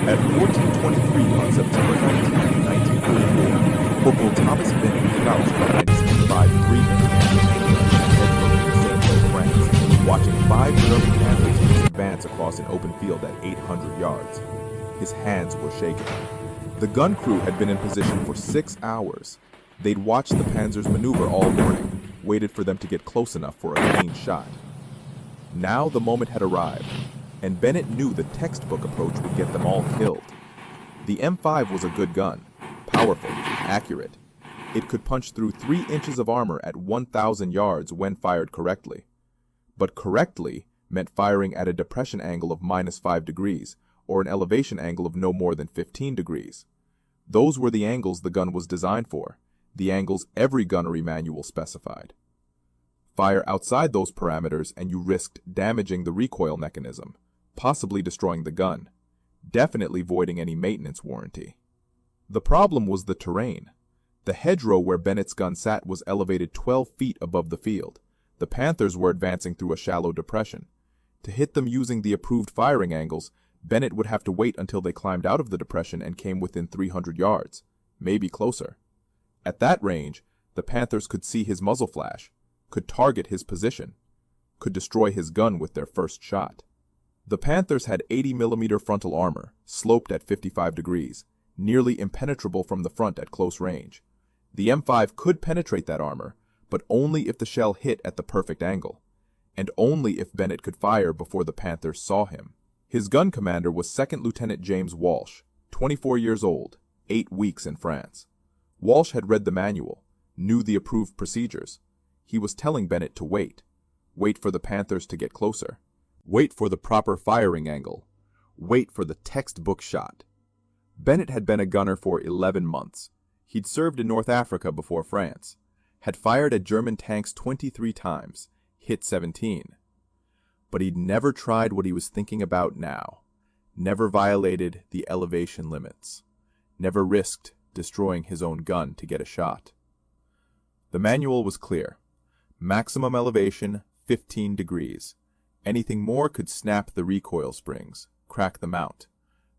At 14:23 on September 19, 1944, Corporal Thomas Bennett crouched behind his M5 3-inch France, watching 5 German Panther teams advance across an open field at 800 yards. His hands were shaking. The gun crew had been in position for 6 hours. They'd watched the Panzers maneuver all morning, waited for them to get close enough for a clean shot. Now the moment had arrived, and Bennett knew the textbook approach would get them all killed. The M5 was a good gun, powerful, accurate. It could punch through 3 inches of armor at 1,000 yards when fired correctly. But correctly meant firing at a depression angle of -5 degrees, or an elevation angle of no more than 15 degrees. Those were the angles the gun was designed for, the angles every gunnery manual specified. Fire outside those parameters and you risked damaging the recoil mechanism, possibly destroying the gun, definitely voiding any maintenance warranty. The problem was the terrain. The hedgerow where Bennett's gun sat was elevated 12 feet above the field. The Panthers were advancing through a shallow depression. To hit them using the approved firing angles, Bennett would have to wait until they climbed out of the depression and came within 300 yards, maybe closer. At that range, the Panthers could see his muzzle flash, could target his position, could destroy his gun with their first shot. The Panthers had 80mm frontal armor, sloped at 55 degrees, nearly impenetrable from the front at close range. The M5 could penetrate that armor, but only if the shell hit at the perfect angle, and only if Bennett could fire before the Panthers saw him. His gun commander was Second Lieutenant James Walsh, 24 years old, 8 weeks in France. Walsh had read the manual, knew the approved procedures. He was telling Bennett to wait for the Panthers to get closer, wait for the proper firing angle, wait for the textbook shot. Bennett had been a gunner for 11 months. He'd served in North Africa before France, had fired at German tanks 23 times, hit 17. But he'd never tried what he was thinking about now, never violated the elevation limits, never risked destroying his own gun to get a shot. The manual was clear. Maximum elevation, 15 degrees. Anything more could snap the recoil springs, crack the mount,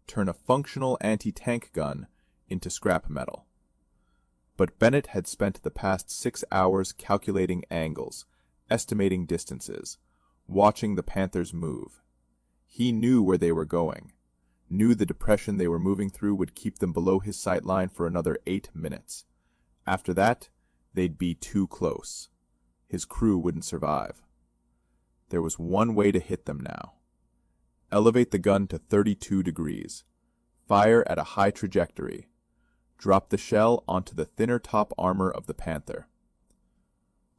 turn a functional anti-tank gun into scrap metal. But Bennett had spent the past 6 hours calculating angles, estimating distances, watching the Panthers move. He knew where they were going, knew the depression they were moving through would keep them below his sight line for another 8 minutes. After that, they'd be too close. His crew wouldn't survive. There was one way to hit them now. Elevate the gun to 32 degrees. Fire at a high trajectory. Drop the shell onto the thinner top armor of the Panther.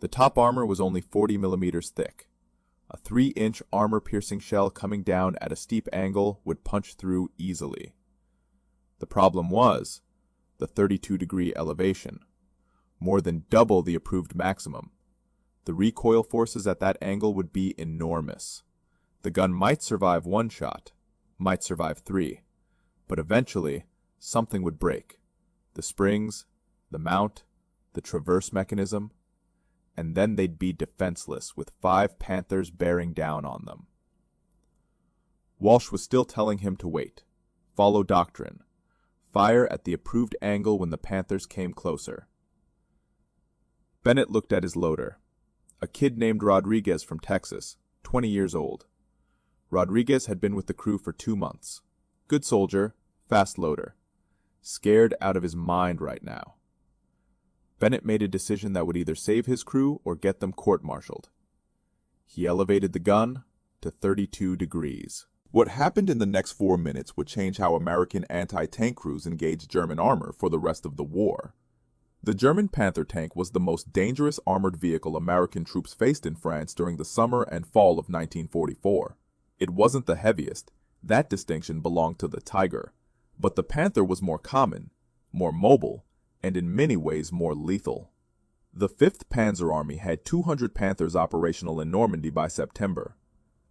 The top armor was only 40mm thick. A 3-inch armor-piercing shell coming down at a steep angle would punch through easily. The problem was the 32-degree elevation, more than double the approved maximum. The recoil forces at that angle would be enormous. The gun might survive 1 shot, might survive 3, but eventually something would break. The springs, the mount, the traverse mechanism, and then they'd be defenseless with 5 Panthers bearing down on them. Walsh was still telling him to wait, follow doctrine, fire at the approved angle when the Panthers came closer. Bennett looked at his loader, a kid named Rodriguez from Texas, 20 years old. Rodriguez had been with the crew for 2 months. Good soldier, fast loader. Scared out of his mind right now. Bennett made a decision that would either save his crew or get them court-martialed. He elevated the gun to 32 degrees. What happened in the next 4 minutes would change how American anti-tank crews engaged German armor for the rest of the war. The German Panther tank was the most dangerous armored vehicle American troops faced in France during the summer and fall of 1944. It wasn't the heaviest. That distinction belonged to the Tiger. But the Panther was more common, more mobile, and in many ways more lethal. The 5th Panzer Army had 200 Panthers operational in Normandy by September.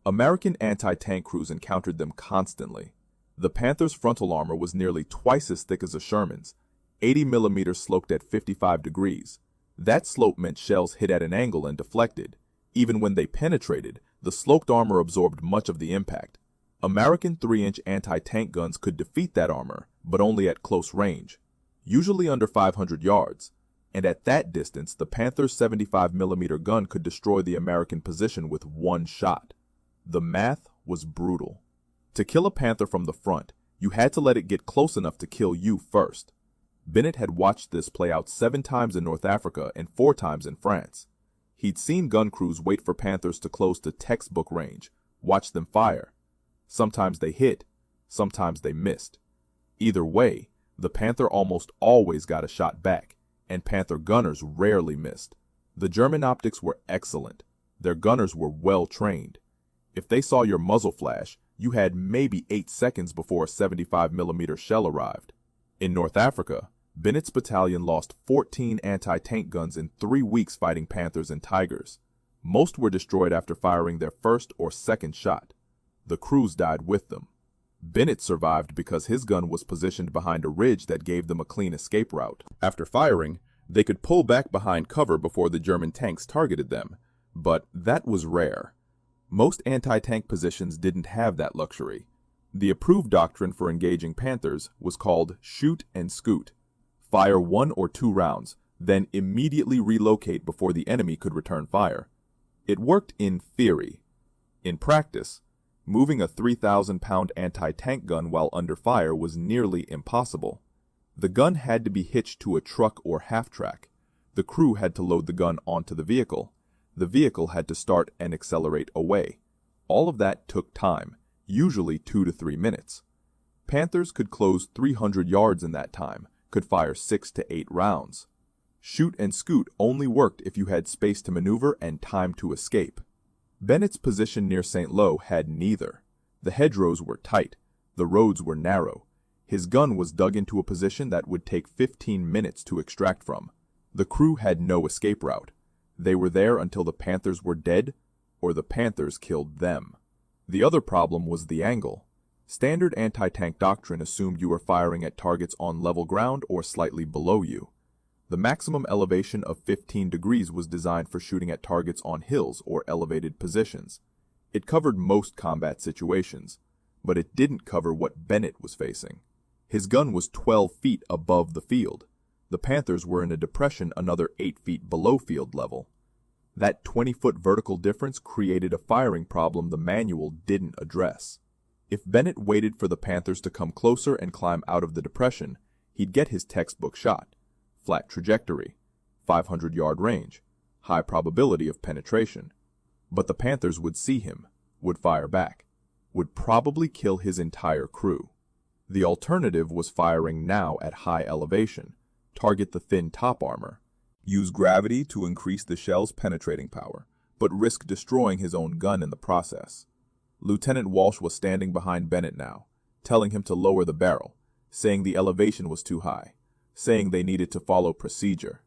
American anti-tank crews encountered them constantly. The Panther's frontal armor was nearly twice as thick as a Sherman's, 80mm sloped at 55 degrees. That slope meant shells hit at an angle and deflected. Even when they penetrated, the sloped armor absorbed much of the impact. American 3-inch anti-tank guns could defeat that armor, but only at close range, usually under 500 yards, and at that distance the Panther's 75mm gun could destroy the American position with one shot. The math was brutal. To kill a Panther from the front, you had to let it get close enough to kill you first. Bennett had watched this play out 7 times in North Africa and 4 times in France. He'd seen gun crews wait for Panthers to close to textbook range, watch them fire. Sometimes they hit, sometimes they missed. Either way, the Panther almost always got a shot back, and Panther gunners rarely missed. The German optics were excellent. Their gunners were well trained. If they saw your muzzle flash, you had maybe 8 seconds before a 75mm shell arrived. In North Africa, Bennett's battalion lost 14 anti-tank guns in 3 weeks fighting Panthers and Tigers. Most were destroyed after firing their first or second shot. The crews died with them. Bennett survived because his gun was positioned behind a ridge that gave them a clean escape route. After firing, they could pull back behind cover before the German tanks targeted them, but that was rare. Most anti-tank positions didn't have that luxury. The approved doctrine for engaging Panthers was called shoot and scoot. Fire 1 or 2 rounds, then immediately relocate before the enemy could return fire. It worked in theory. In practice, moving a 3,000-pound anti-tank gun while under fire was nearly impossible. The gun had to be hitched to a truck or half-track. The crew had to load the gun onto the vehicle. The vehicle had to start and accelerate away. All of that took time, usually 2 to 3 minutes. Panthers could close 300 yards in that time, could fire 6 to 8 rounds. Shoot and scoot only worked if you had space to maneuver and time to escape. Bennett's position near St. Lo had neither. The hedgerows were tight. The roads were narrow. His gun was dug into a position that would take 15 minutes to extract from. The crew had no escape route. They were there until the Panthers were dead, or the Panthers killed them. The other problem was the angle. Standard anti-tank doctrine assumed you were firing at targets on level ground or slightly below you. The maximum elevation of 15 degrees was designed for shooting at targets on hills or elevated positions. It covered most combat situations, but it didn't cover what Bennett was facing. His gun was 12 feet above the field. The Panthers were in a depression another 8 feet below field level. That 20-foot vertical difference created a firing problem the manual didn't address. If Bennett waited for the Panthers to come closer and climb out of the depression, he'd get his textbook shot. Flat trajectory, 500-yard range, high probability of penetration. But the Panthers would see him, would fire back, would probably kill his entire crew. The alternative was firing now at high elevation, target the thin top armor, use gravity to increase the shell's penetrating power, but risk destroying his own gun in the process. Lieutenant Walsh was standing behind Bennett now, telling him to lower the barrel, saying the elevation was too high, saying they needed to follow procedure.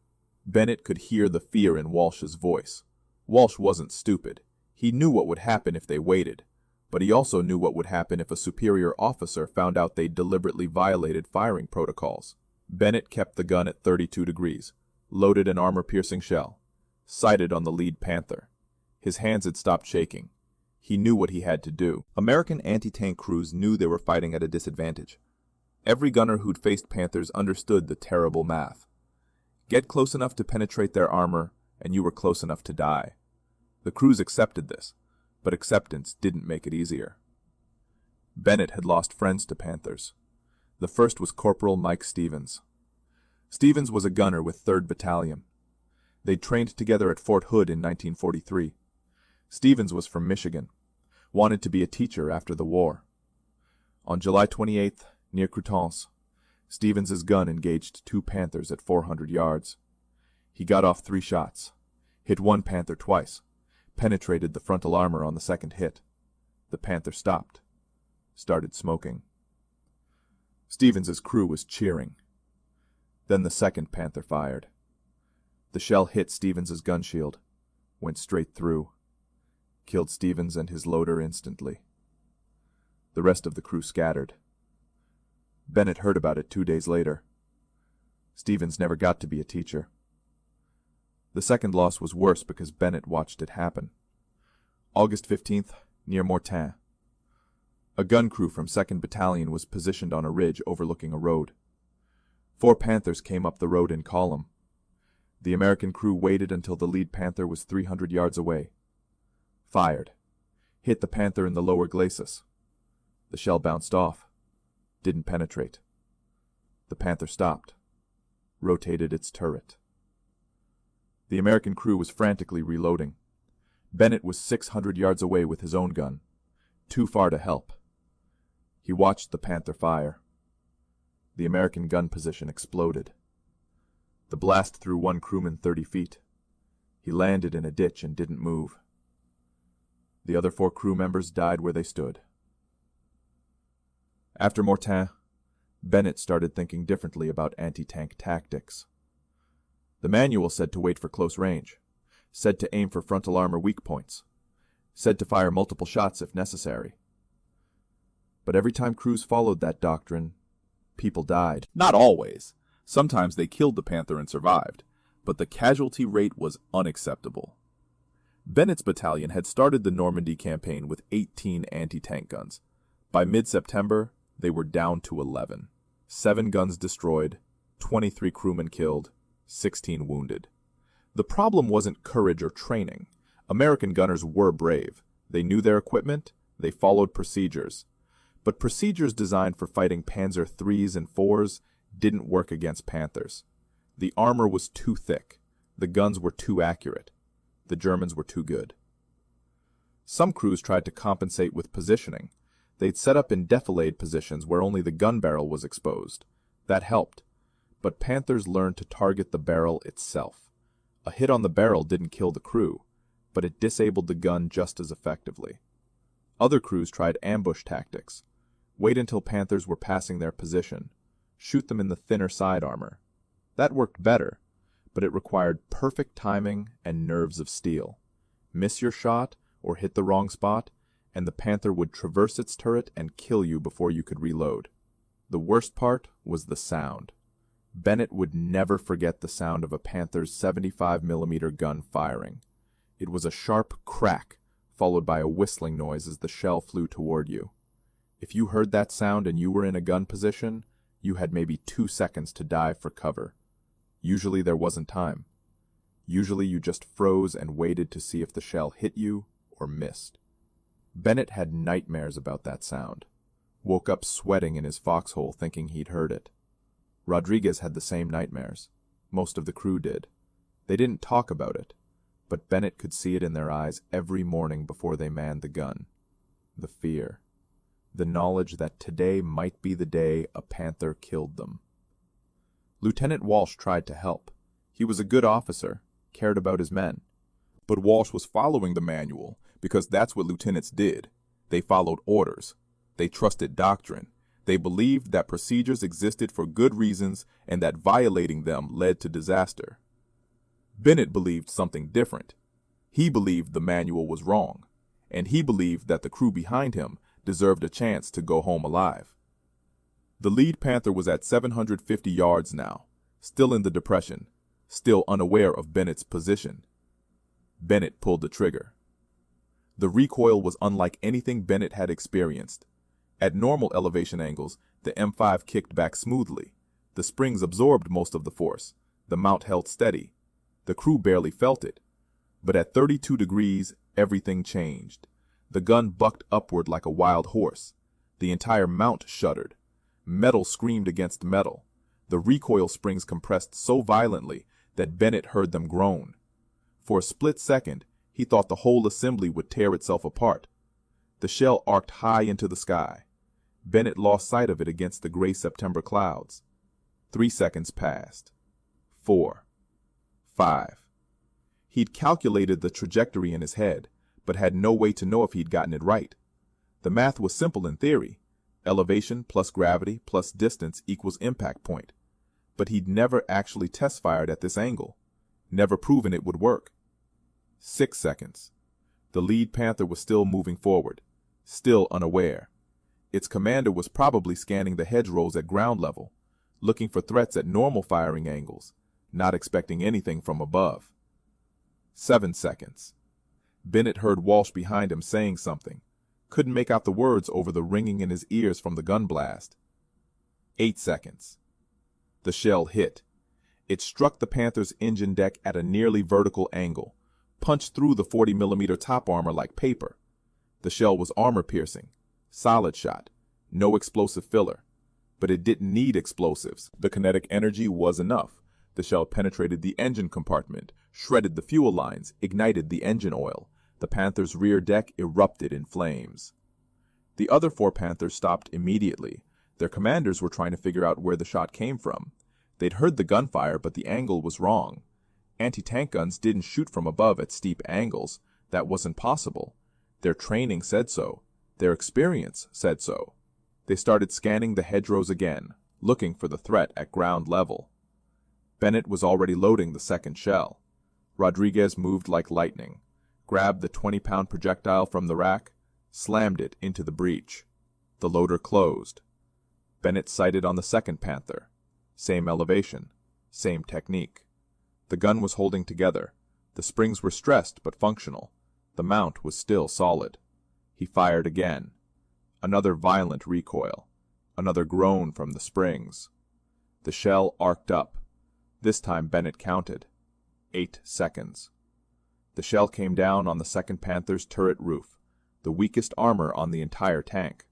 Bennett could hear the fear in Walsh's voice. Walsh wasn't stupid. He knew what would happen if they waited, but he also knew what would happen if a superior officer found out they deliberately violated firing protocols. Bennett kept the gun at 32 degrees, loaded an armor-piercing shell, sighted on the lead Panther. His hands had stopped shaking. He knew what he had to do. American anti-tank crews knew they were fighting at a disadvantage. Every gunner who'd faced Panthers understood the terrible math. Get close enough to penetrate their armor, and you were close enough to die. The crews accepted this, but acceptance didn't make it easier. Bennett had lost friends to Panthers. The first was Corporal Mike Stevens. Stevens was a gunner with 3rd Battalion. They'd trained together at Fort Hood in 1943. Stevens was from Michigan, wanted to be a teacher after the war. On July 28th, near Coutances, Stevens's gun engaged 2 Panthers at 400 yards. He got off 3 shots, hit one Panther twice, penetrated the frontal armor on the second hit. The Panther stopped, started smoking. Stevens's crew was cheering. Then the second Panther fired. The shell hit Stevens's gun shield, went straight through, killed Stevens and his loader instantly. The rest of the crew scattered. Bennett heard about it 2 days later. Stevens never got to be a teacher. The second loss was worse because Bennett watched it happen. August 15th, near Mortain. A gun crew from Second Battalion was positioned on a ridge overlooking a road. 4 Panthers came up the road in column. The American crew waited until the lead Panther was 300 yards away. Fired. Hit the Panther in the lower glacis. The shell bounced off. Didn't penetrate. The Panther stopped. Rotated its turret. The American crew was frantically reloading. Bennett was 600 yards away with his own gun. Too far to help. He watched the Panther fire. The American gun position exploded. The blast threw one crewman 30 feet. He landed in a ditch and didn't move. The other 4 crew members died where they stood. After Mortain, Bennett started thinking differently about anti-tank tactics. The manual said to wait for close range, said to aim for frontal armor weak points, said to fire multiple shots if necessary. But every time crews followed that doctrine, people died. Not always. Sometimes they killed the Panther and survived, but the casualty rate was unacceptable. Bennett's battalion had started the Normandy campaign with 18 anti-tank guns. By mid-September, they were down to 11. 7 guns destroyed, 23 crewmen killed, 16 wounded. The problem wasn't courage or training. American gunners were brave. They knew their equipment, they followed procedures. But procedures designed for fighting Panzer IIIs and IVs didn't work against Panthers. The armor was too thick. The guns were too accurate. The Germans were too good. Some crews tried to compensate with positioning. They'd set up in defilade positions where only the gun barrel was exposed. That helped. But Panthers learned to target the barrel itself. A hit on the barrel didn't kill the crew, but it disabled the gun just as effectively. Other crews tried ambush tactics. Wait until Panthers were passing their position. Shoot them in the thinner side armor. That worked better, but it required perfect timing and nerves of steel. Miss your shot or hit the wrong spot, and the Panther would traverse its turret and kill you before you could reload. The worst part was the sound. Bennett would never forget the sound of a Panther's 75mm gun firing. It was a sharp crack, followed by a whistling noise as the shell flew toward you. If you heard that sound and you were in a gun position, you had maybe 2 seconds to dive for cover. Usually there wasn't time. Usually you just froze and waited to see if the shell hit you or missed. Bennett had nightmares about that sound. Woke up sweating in his foxhole thinking he'd heard it. Rodriguez had the same nightmares. Most of the crew did. They didn't talk about it, but Bennett could see it in their eyes every morning before they manned the gun. The fear. The knowledge that today might be the day a Panther killed them. Lieutenant Walsh tried to help. He was a good officer, cared about his men. But Walsh was following the manual because that's what lieutenants did. They followed orders. They trusted doctrine. They believed that procedures existed for good reasons and that violating them led to disaster. Bennett believed something different. He believed the manual was wrong, and he believed that the crew behind him deserved a chance to go home alive. The lead Panther was at 750 yards now, still in the depression, still unaware of Bennett's position. Bennett pulled the trigger. The recoil was unlike anything Bennett had experienced. At normal elevation angles, the M5 kicked back smoothly. The springs absorbed most of the force. The mount held steady. The crew barely felt it. But at 32 degrees, everything changed. The gun bucked upward like a wild horse. The entire mount shuddered. Metal screamed against metal. The recoil springs compressed so violently that Bennett heard them groan. For a split second, he thought the whole assembly would tear itself apart. The shell arced high into the sky. Bennett lost sight of it against the gray September clouds. 3 seconds passed. 4. 5. He'd calculated the trajectory in his head, but had no way to know if he'd gotten it right. The math was simple in theory. Elevation plus gravity plus distance equals impact point. But he'd never actually test fired at this angle. Never proven it would work. 6 seconds. The lead Panther was still moving forward, still unaware. Its commander was probably scanning the hedgerows at ground level, looking for threats at normal firing angles, not expecting anything from above. 7 seconds. Bennett heard Walsh behind him saying something. Couldn't make out the words over the ringing in his ears from the gun blast. 8 seconds. The shell hit. It struck the Panther's engine deck at a nearly vertical angle, punched through the 40mm top armor like paper. The shell was armor-piercing, solid shot, no explosive filler. But it didn't need explosives. The kinetic energy was enough. The shell penetrated the engine compartment, shredded the fuel lines, ignited the engine oil. The Panther's rear deck erupted in flames. The other 4 Panthers stopped immediately. Their commanders were trying to figure out where the shot came from. They'd heard the gunfire, but the angle was wrong. Anti-tank guns didn't shoot from above at steep angles. That wasn't possible. Their training said so. Their experience said so. They started scanning the hedgerows again, looking for the threat at ground level. Bennett was already loading the second shell. Rodriguez moved like lightning, grabbed the 20-pound projectile from the rack, slammed it into the breech. The loader closed. Bennett sighted on the second Panther. Same elevation, same technique. The gun was holding together. The springs were stressed but functional. The mount was still solid. He fired again. Another violent recoil. Another groan from the springs. The shell arced up. This time Bennett counted. 8 seconds. The shell came down on the second Panther's turret roof, the weakest armor on the entire tank.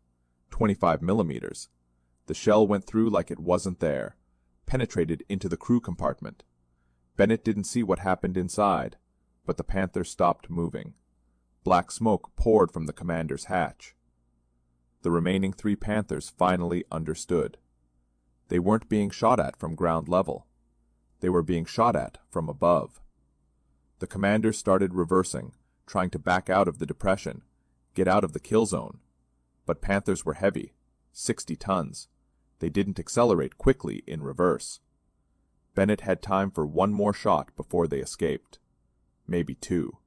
25mm. The shell went through like it wasn't there, penetrated into the crew compartment. Bennett didn't see what happened inside, but the Panther stopped moving. Black smoke poured from the commander's hatch. The remaining 3 Panthers finally understood. They weren't being shot at from ground level. They were being shot at from above. The commander started reversing, trying to back out of the depression, get out of the kill zone. But Panthers were heavy, 60 tons. They didn't accelerate quickly in reverse. Bennett had time for 1 more shot before they escaped. Maybe 2.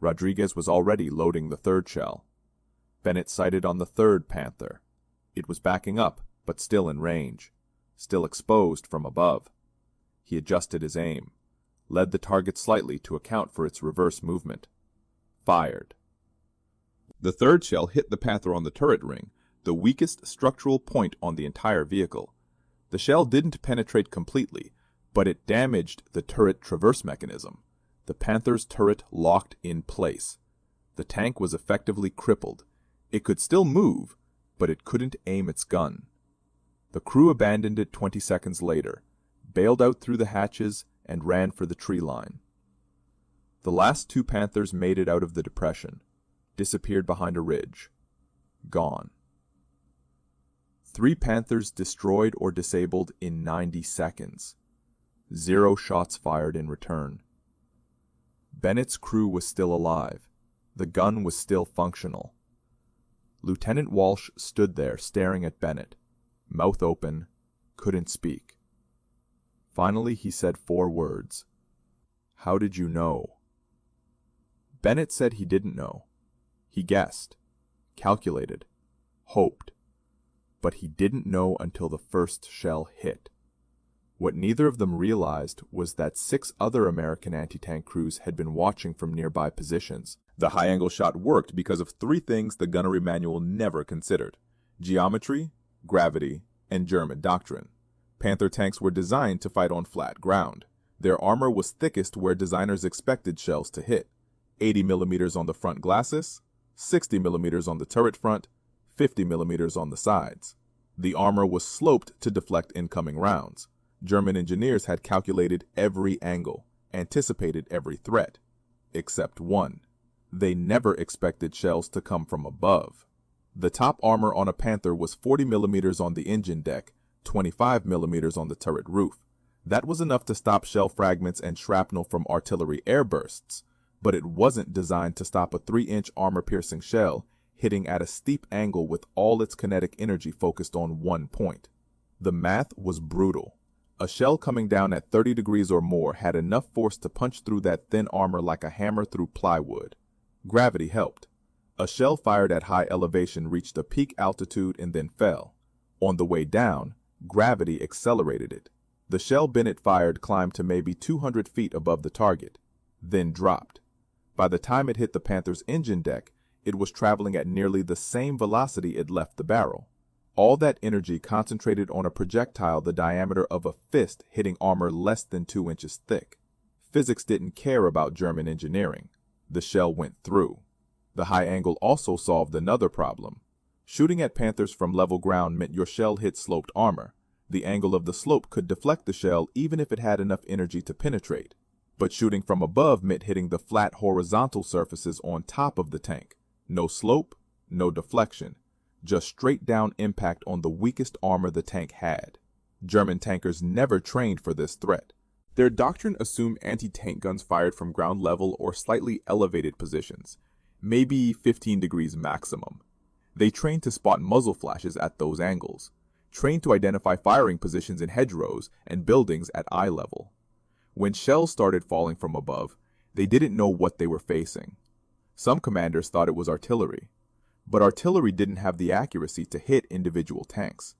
Rodriguez was already loading the 3rd shell. Bennett sighted on the 3rd Panther. It was backing up, but still in range, still exposed from above. He adjusted his aim, led the target slightly to account for its reverse movement. Fired. The 3rd shell hit the Panther on the turret ring, the weakest structural point on the entire vehicle. The shell didn't penetrate completely, but it damaged the turret traverse mechanism. The Panther's turret locked in place. The tank was effectively crippled. It could still move, but it couldn't aim its gun. The crew abandoned it 20 seconds later, bailed out through the hatches, and ran for the tree line. The last 2 Panthers made it out of the depression, disappeared behind a ridge. Gone. 3 Panthers destroyed or disabled in 90 seconds. 0 shots fired in return. Bennett's crew was still alive. The gun was still functional. Lieutenant Walsh stood there staring at Bennett, mouth open, couldn't speak. Finally he said 4 words. "How did you know?" Bennett said he didn't know. He guessed, calculated, hoped. But he didn't know until the first shell hit. What neither of them realized was that 6 other American anti-tank crews had been watching from nearby positions. The high-angle shot worked because of 3 things the gunnery manual never considered: geometry, gravity, and German doctrine. Panther tanks were designed to fight on flat ground. Their armor was thickest where designers expected shells to hit: 80mm on the front glacis, 60mm on the turret front, 50mm on the sides. The armor was sloped to deflect incoming rounds. German engineers had calculated every angle, anticipated every threat, except one. They never expected shells to come from above. The top armor on a Panther was 40mm on the engine deck, 25mm on the turret roof. That was enough to stop shell fragments and shrapnel from artillery airbursts, but it wasn't designed to stop a 3-inch armor-piercing shell hitting at a steep angle with all its kinetic energy focused on one point. The math was brutal. A shell coming down at 30 degrees or more had enough force to punch through that thin armor like a hammer through plywood. Gravity helped. A shell fired at high elevation reached a peak altitude and then fell. On the way down, gravity accelerated it. The shell Bennett fired climbed to maybe 200 feet above the target, then dropped. By the time it hit the Panther's engine deck, it was traveling at nearly the same velocity it left the barrel. All that energy concentrated on a projectile the diameter of a fist hitting armor less than 2 inches thick. Physics didn't care about German engineering. The shell went through. The high angle also solved another problem. Shooting at Panthers from level ground meant your shell hit sloped armor. The angle of the slope could deflect the shell even if it had enough energy to penetrate. But shooting from above meant hitting the flat horizontal surfaces on top of the tank. No slope, no deflection. Just straight down impact on the weakest armor the tank had. German tankers never trained for this threat. Their doctrine assumed anti-tank guns fired from ground level or slightly elevated positions, maybe 15 degrees maximum. They trained to spot muzzle flashes at those angles, trained to identify firing positions in hedgerows and buildings at eye level. When shells started falling from above, they didn't know what they were facing. Some commanders thought it was artillery. But artillery didn't have the accuracy to hit individual tanks.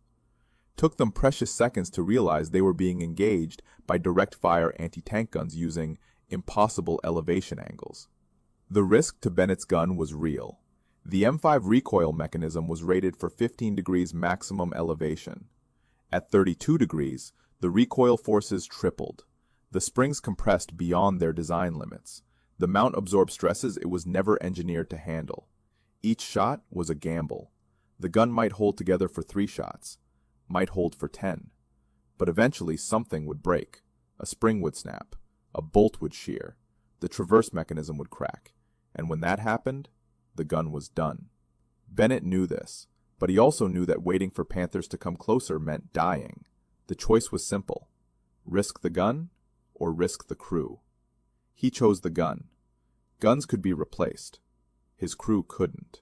Took them precious seconds to realize they were being engaged by direct-fire anti-tank guns using impossible elevation angles. The risk to Bennett's gun was real. The M5 recoil mechanism was rated for 15 degrees maximum elevation. At 32 degrees, the recoil forces tripled. The springs compressed beyond their design limits. The mount absorbed stresses it was never engineered to handle. Each shot was a gamble. The gun might hold together for 3 shots, might hold for 10. But eventually something would break. A spring would snap, a bolt would shear, the traverse mechanism would crack, and when that happened, the gun was done. Bennett knew this, but he also knew that waiting for Panthers to come closer meant dying. The choice was simple: risk the gun or risk the crew. He chose the gun. Guns could be replaced. His crew couldn't.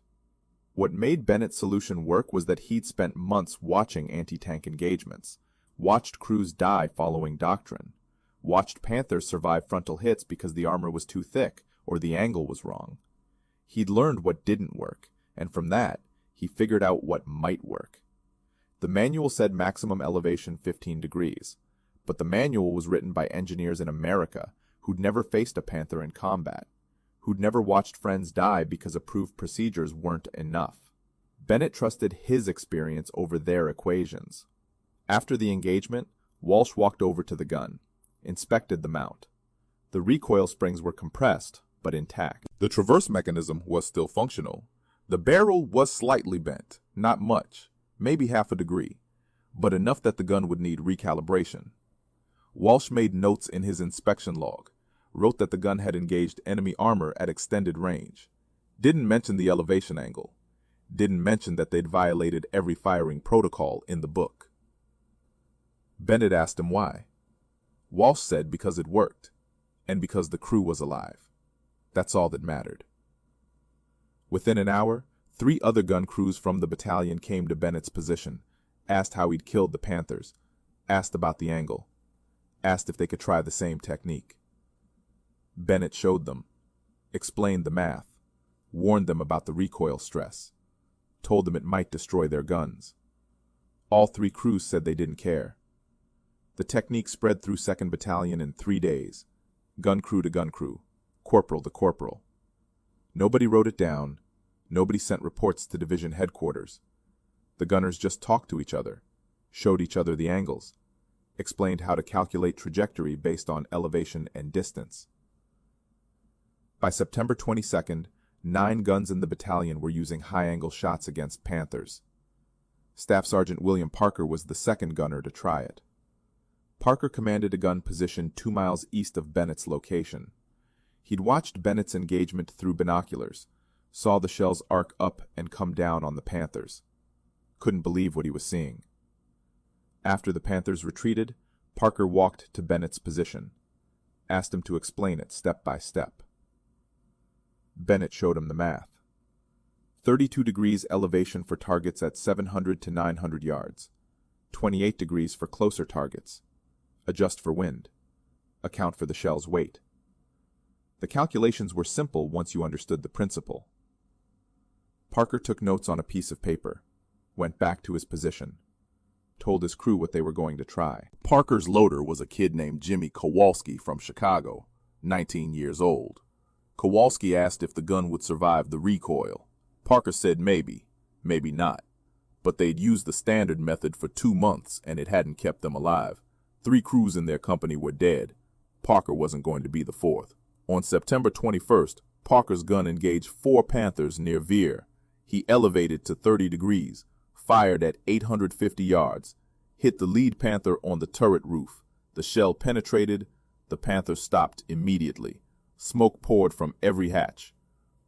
What made Bennett's solution work was that he'd spent months watching anti-tank engagements, watched crews die following doctrine, watched Panthers survive frontal hits because the armor was too thick or the angle was wrong. He'd learned what didn't work, and from that, he figured out what might work. The manual said maximum elevation 15 degrees, but the manual was written by engineers in America who'd never faced a Panther in combat, who'd never watched friends die because approved procedures weren't enough. Bennett trusted his experience over their equations. After the engagement, Walsh walked over to the gun, inspected the mount. The recoil springs were compressed, but intact. The traverse mechanism was still functional. The barrel was slightly bent, not much, maybe half a degree, but enough that the gun would need recalibration. Walsh made notes in his inspection log, wrote that the gun had engaged enemy armor at extended range, didn't mention the elevation angle, didn't mention that they'd violated every firing protocol in the book. Bennett asked him why. Walsh said because it worked, and because the crew was alive. That's all that mattered. Within an hour, 3 other gun crews from the battalion came to Bennett's position, asked how he'd killed the Panthers, asked about the angle, asked if they could try the same technique. Bennett showed them, explained the math, warned them about the recoil stress, told them it might destroy their guns. All 3 crews said they didn't care. The technique spread through Second Battalion in 3 days, gun crew to gun crew, corporal to corporal. Nobody wrote it down, nobody sent reports to division headquarters. The gunners just talked to each other, showed each other the angles, explained how to calculate trajectory based on elevation and distance. By September 22nd, 9 guns in the battalion were using high-angle shots against Panthers. Staff Sergeant William Parker was the second gunner to try it. Parker commanded a gun positioned 2 miles east of Bennett's location. He'd watched Bennett's engagement through binoculars, saw the shells arc up and come down on the Panthers. Couldn't believe what he was seeing. After the Panthers retreated, Parker walked to Bennett's position, asked him to explain it step by step. Bennett showed him the math. 32 degrees elevation for targets at 700 to 900 yards. 28 degrees for closer targets. Adjust for wind. Account for the shell's weight. The calculations were simple once you understood the principle. Parker took notes on a piece of paper, went back to his position, told his crew what they were going to try. Parker's loader was a kid named Jimmy Kowalski from Chicago, 19 years old. Kowalski asked if the gun would survive the recoil. Parker said maybe, maybe not. But they'd used the standard method for 2 months and it hadn't kept them alive. 3 crews in their company were dead. Parker wasn't going to be the 4th. On September 21st, Parker's gun engaged 4 Panthers near Veer. He elevated to 30 degrees, fired at 850 yards, hit the lead Panther on the turret roof. The shell penetrated. The Panther stopped immediately. Smoke poured from every hatch.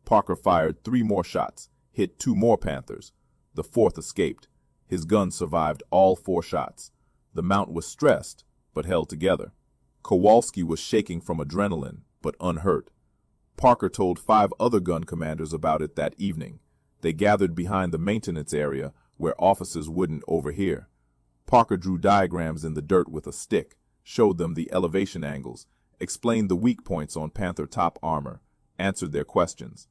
Parker fired 3 more shots, hit 2 more Panthers. The 4th escaped. His gun survived all 4 shots. The mount was stressed, but held together. Kowalski was shaking from adrenaline, but unhurt. Parker told 5 other gun commanders about it that evening. They gathered behind the maintenance area where officers wouldn't overhear. Parker drew diagrams in the dirt with a stick, showed them the elevation angles, explained the weak points on Panther top armor, answered their questions.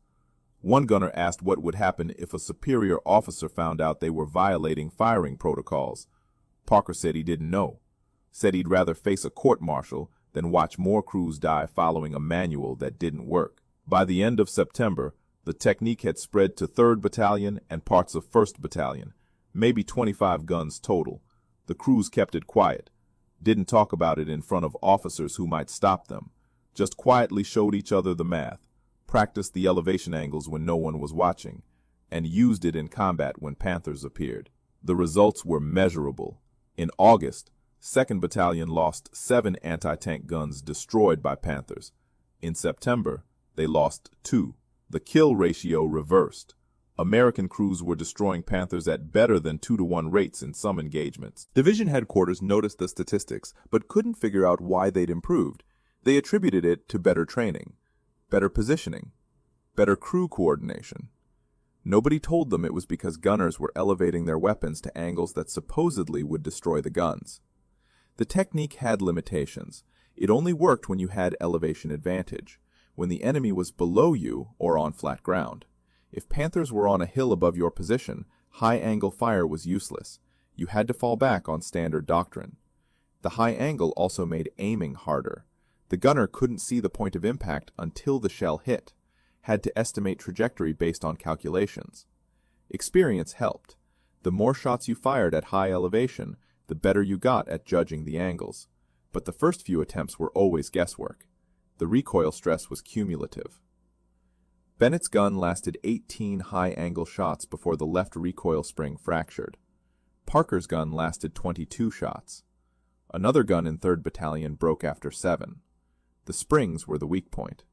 One gunner asked what would happen if a superior officer found out they were violating firing protocols. Parker said he didn't know. Said he'd rather face a court-martial than watch more crews die following a manual that didn't work. By the end of September, the technique had spread to 3rd Battalion and parts of 1st Battalion, maybe 25 guns total. The crews kept it quiet, didn't talk about it in front of officers who might stop them, just quietly showed each other the math, practiced the elevation angles when no one was watching, and used it in combat when Panthers appeared. The results were measurable. In August, 2nd Battalion lost 7 anti-tank guns destroyed by Panthers. In September, they lost 2. The kill ratio reversed. American crews were destroying Panthers at better than 2-to-1 rates in some engagements. Division headquarters noticed the statistics, but couldn't figure out why they'd improved. They attributed it to better training, better positioning, better crew coordination. Nobody told them it was because gunners were elevating their weapons to angles that supposedly would destroy the guns. The technique had limitations. It only worked when you had elevation advantage, when the enemy was below you or on flat ground. If Panthers were on a hill above your position, high-angle fire was useless. You had to fall back on standard doctrine. The high angle also made aiming harder. The gunner couldn't see the point of impact until the shell hit, had to estimate trajectory based on calculations. Experience helped. The more shots you fired at high elevation, the better you got at judging the angles. But the first few attempts were always guesswork. The recoil stress was cumulative. Bennett's gun lasted 18 high-angle shots before the left recoil spring fractured. Parker's gun lasted 22 shots. Another gun in 3rd Battalion broke after 7. The springs were the weak point.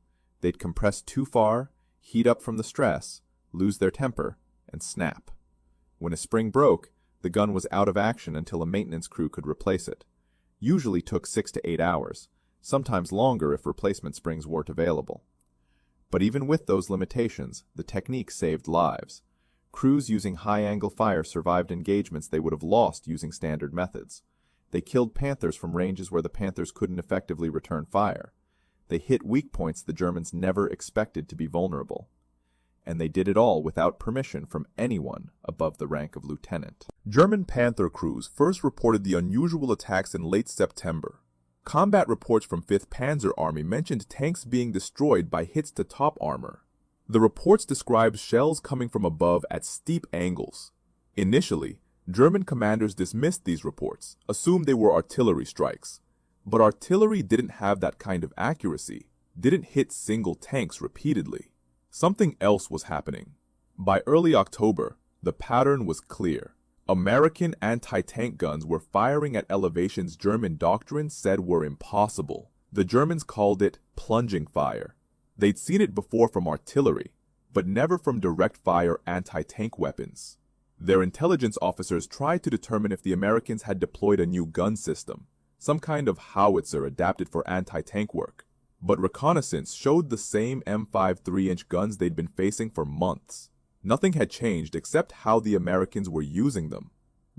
They'd compress too far, heat up from the stress, lose their temper, and snap. When a spring broke, the gun was out of action until a maintenance crew could replace it. Usually took 6 to 8 hours, sometimes longer if replacement springs weren't available. But even with those limitations, the technique saved lives. Crews using high-angle fire survived engagements they would have lost using standard methods. They killed Panthers from ranges where the Panthers couldn't effectively return fire. They hit weak points the Germans never expected to be vulnerable. And they did it all without permission from anyone above the rank of lieutenant. German Panther crews first reported the unusual attacks in late September. Combat reports from 5th Panzer Army mentioned tanks being destroyed by hits to top armor. The reports described shells coming from above at steep angles. Initially, German commanders dismissed these reports, assumed they were artillery strikes. But artillery didn't have that kind of accuracy, didn't hit single tanks repeatedly. Something else was happening. By early October, the pattern was clear. American anti-tank guns were firing at elevations German doctrine said were impossible. The Germans called it plunging fire. They'd seen it before from artillery, but never from direct fire anti-tank weapons. Their intelligence officers tried to determine if the Americans had deployed a new gun system, some kind of howitzer adapted for anti-tank work. But reconnaissance showed the same M5 3-inch guns they'd been facing for months. Nothing had changed except how the Americans were using them.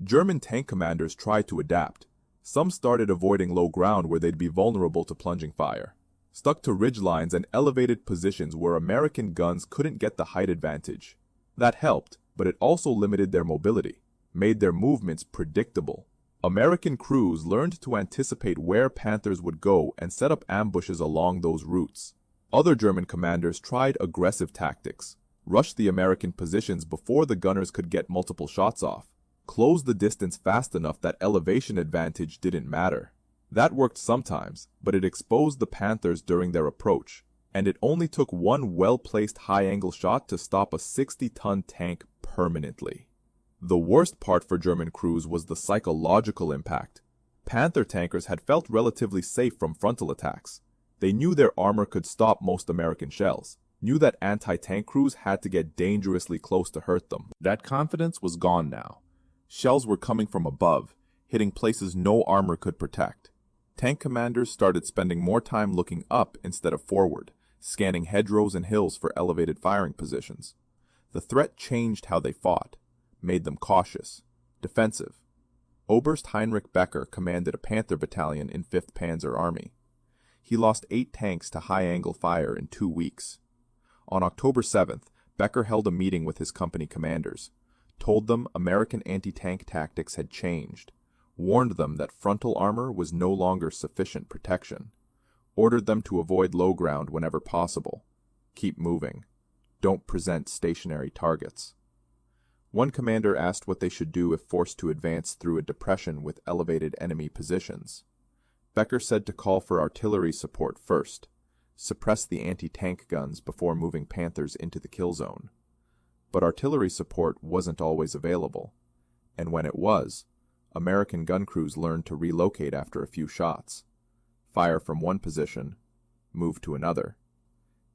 German tank commanders tried to adapt. Some started avoiding low ground where they'd be vulnerable to plunging fire. Stuck to ridge lines and elevated positions where American guns couldn't get the height advantage. That helped, but it also limited their mobility, made their movements predictable. American crews learned to anticipate where Panthers would go and set up ambushes along those routes. Other German commanders tried aggressive tactics. rush the American positions before the gunners could get multiple shots off, close the distance fast enough that elevation advantage didn't matter. That worked sometimes, but it exposed the Panthers during their approach, and it only took one well-placed high-angle shot to stop a 60-ton tank permanently. The worst part for German crews was the psychological impact. Panther tankers had felt relatively safe from frontal attacks. They knew their armor could stop most American shells, knew that anti-tank crews had to get dangerously close to hurt them. That confidence was gone now. Shells were coming from above, hitting places no armor could protect. Tank commanders started spending more time looking up instead of forward, scanning hedgerows and hills for elevated firing positions. The threat changed how they fought, made them cautious, defensive. Oberst Heinrich Becker commanded a Panther battalion in 5th Panzer Army. He lost 8 tanks to high-angle fire in 2 weeks. On October 7th, Becker held a meeting with his company commanders, told them American anti-tank tactics had changed, warned them that frontal armor was no longer sufficient protection, ordered them to avoid low ground whenever possible, keep moving, don't present stationary targets. One commander asked what they should do if forced to advance through a depression with elevated enemy positions. Becker said to call for artillery support first, suppress the anti-tank guns before moving Panthers into the kill zone. But artillery support wasn't always available, and when it was, American gun crews learned to relocate after a few shots, fire from one position, move to another,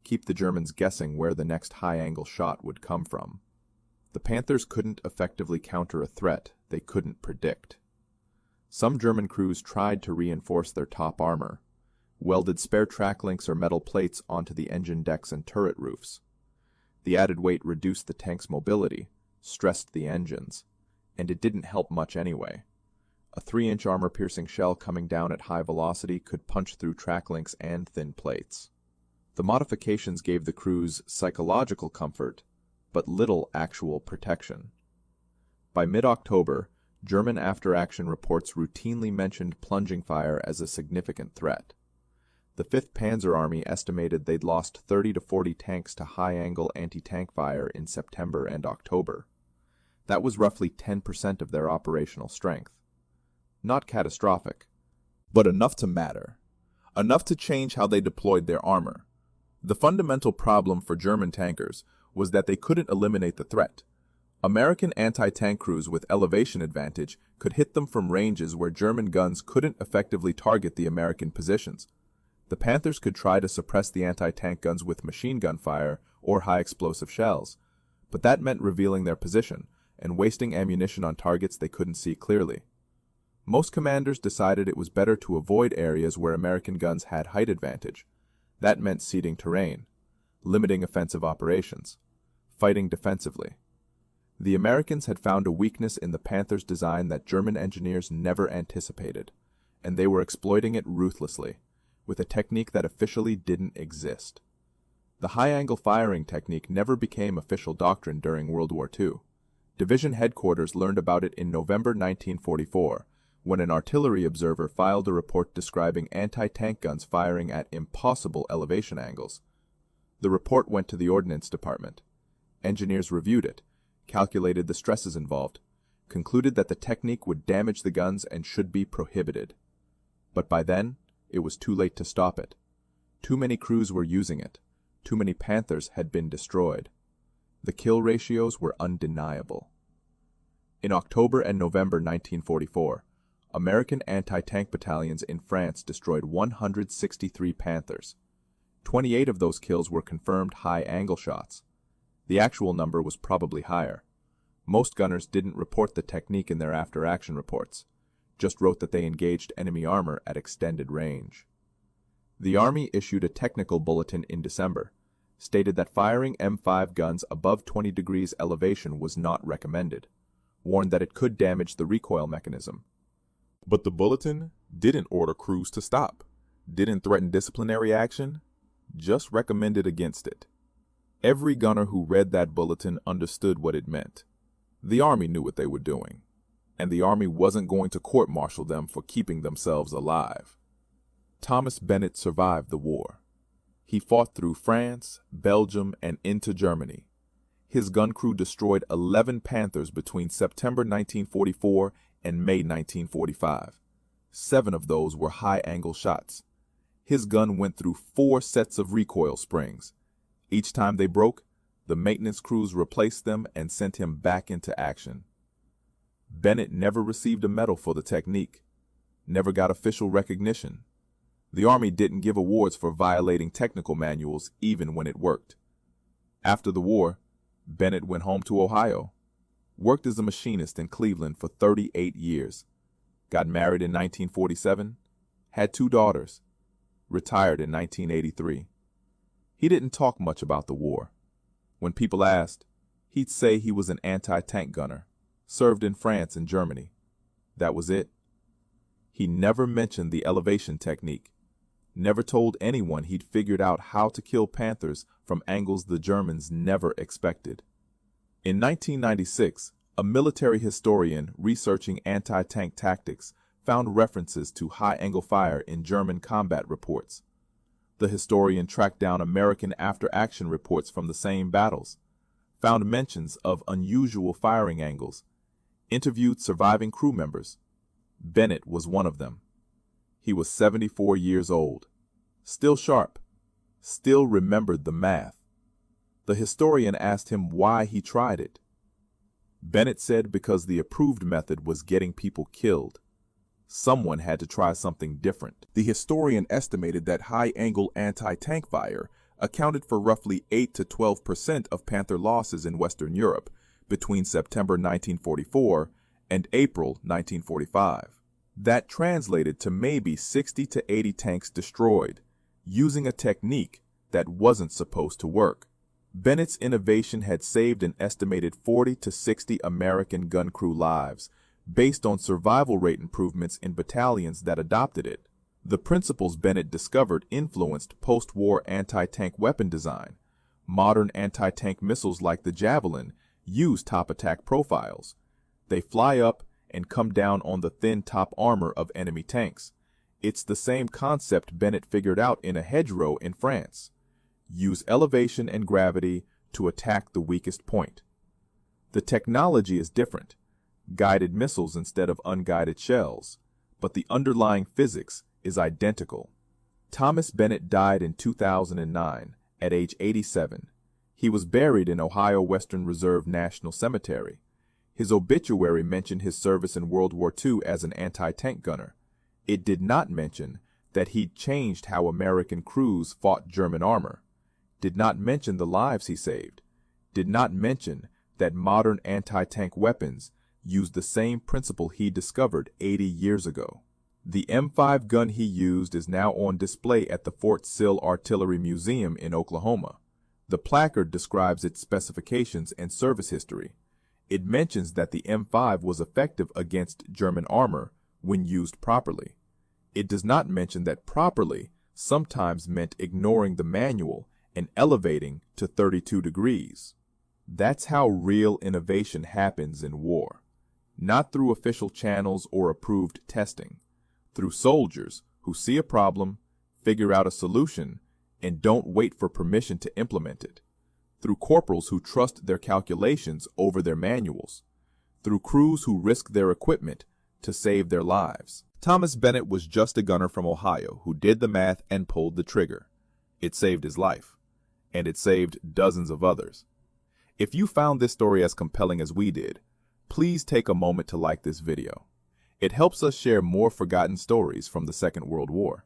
keep the Germans guessing where the next high-angle shot would come from. The Panthers couldn't effectively counter a threat they couldn't predict. Some German crews tried to reinforce their top armor, welded spare track links or metal plates onto the engine decks and turret roofs. The added weight reduced the tank's mobility, stressed the engines, and it didn't help much anyway. A 3-inch armor-piercing shell coming down at high velocity could punch through track links and thin plates. The modifications gave the crews psychological comfort, but little actual protection. By mid-October, German after-action reports routinely mentioned plunging fire as a significant threat. The 5th Panzer Army estimated they'd lost 30 to 40 tanks to high-angle anti-tank fire in September and October. That was roughly 10% of their operational strength. Not catastrophic, but enough to matter. Enough to change how they deployed their armor. The fundamental problem for German tankers was that they couldn't eliminate the threat. American anti-tank crews with elevation advantage could hit them from ranges where German guns couldn't effectively target the American positions. The Panthers could try to suppress the anti-tank guns with machine gun fire or high-explosive shells, but that meant revealing their position and wasting ammunition on targets they couldn't see clearly. Most commanders decided it was better to avoid areas where American guns had height advantage. That meant ceding terrain, limiting offensive operations, fighting defensively. The Americans had found a weakness in the Panthers' design that German engineers never anticipated, and they were exploiting it ruthlessly, with a technique that officially didn't exist. The high-angle firing technique never became official doctrine during World War II. Division headquarters learned about it in November 1944, when an artillery observer filed a report describing anti-tank guns firing at impossible elevation angles. The report went to the Ordnance Department. Engineers reviewed it, calculated the stresses involved, concluded that the technique would damage the guns and should be prohibited. But by then, it was too late to stop it. Too many crews were using it. Too many Panthers had been destroyed. The kill ratios were undeniable. In October and November 1944, American anti-tank battalions in France destroyed 163 Panthers. 28 of those kills were confirmed high-angle shots. The actual number was probably higher. Most gunners didn't report the technique in their after-action reports, just wrote that they engaged enemy armor at extended range. The Army issued a technical bulletin in December, stated that firing M5 guns above 20 degrees elevation was not recommended, warned that it could damage the recoil mechanism. But the bulletin didn't order crews to stop, didn't threaten disciplinary action, just recommended against it. Every gunner who read that bulletin understood what it meant. The Army knew what they were doing, and the Army wasn't going to court-martial them for keeping themselves alive. Thomas Bennett survived the war. He fought through France, Belgium, and into Germany. His gun crew destroyed 11 Panthers between September 1944 and May 1945. 7 of those were high-angle shots. His gun went through 4 sets of recoil springs. Each time they broke, the maintenance crews replaced them and sent him back into action. Bennett never received a medal for the technique, never got official recognition. The Army didn't give awards for violating technical manuals even when it worked. After the war, Bennett went home to Ohio, worked as a machinist in Cleveland for 38 years, got married in 1947, had 2 daughters, retired in 1983. He didn't talk much about the war. When people asked, he'd say he was an anti-tank gunner, served in France and Germany. That was it. He never mentioned the elevation technique, never told anyone he'd figured out how to kill Panthers from angles the Germans never expected. In 1996, a military historian researching anti-tank tactics found references to high-angle fire in German combat reports. The historian tracked down American after-action reports from the same battles, found mentions of unusual firing angles, interviewed surviving crew members. Bennett was one of them. He was 74 years old, still sharp, still remembered the math. The historian asked him why he tried it. Bennett said because the approved method was getting people killed. Someone had to try something different. The historian estimated that high-angle anti-tank fire accounted for roughly 8 to 12% of Panther losses in Western Europe between September 1944 and April 1945. That translated to maybe 60 to 80 tanks destroyed, using a technique that wasn't supposed to work. Bennett's innovation had saved an estimated 40 to 60 American gun crew lives, based on survival rate improvements in battalions that adopted it. The principles Bennett discovered influenced post-war anti-tank weapon design. Modern anti-tank missiles like the Javelin use top attack profiles. They fly up and come down on the thin top armor of enemy tanks. It's the same concept Bennett figured out in a hedgerow in France. Use elevation and gravity to attack the weakest point. The technology is different. Guided missiles instead of unguided shells, but the underlying physics is identical. Thomas Bennett died in 2009 at age 87. He was buried in Ohio Western Reserve National Cemetery. His obituary mentioned his service in World War II as an anti-tank gunner. It did not mention that he'd changed how American crews fought German armor, did not mention the lives he saved, did not mention that modern anti-tank weapons used the same principle he discovered 80 years ago. The M5 gun he used is now on display at the Fort Sill Artillery Museum in Oklahoma. The placard describes its specifications and service history. It mentions that the M5 was effective against German armor when used properly. It does not mention that properly sometimes meant ignoring the manual and elevating to 32 degrees. That's how real innovation happens in war. Not through official channels or approved testing, through soldiers who see a problem, figure out a solution, and don't wait for permission to implement it, through corporals who trust their calculations over their manuals, through crews who risk their equipment to save their lives. Thomas Bennett was just a gunner from Ohio who did the math and pulled the trigger. It saved his life, and it saved dozens of others. If you found this story as compelling as we did, please take a moment to like this video. It helps us share more forgotten stories from the Second World War.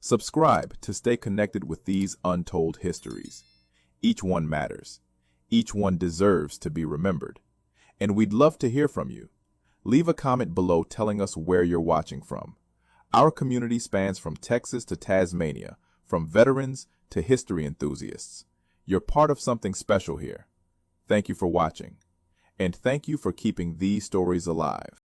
Subscribe to stay connected with these untold histories. Each one matters. Each one deserves to be remembered. And we'd love to hear from you. Leave a comment below telling us where you're watching from. Our community spans from Texas to Tasmania, from veterans to history enthusiasts. You're part of something special here. Thank you for watching. And thank you for keeping these stories alive.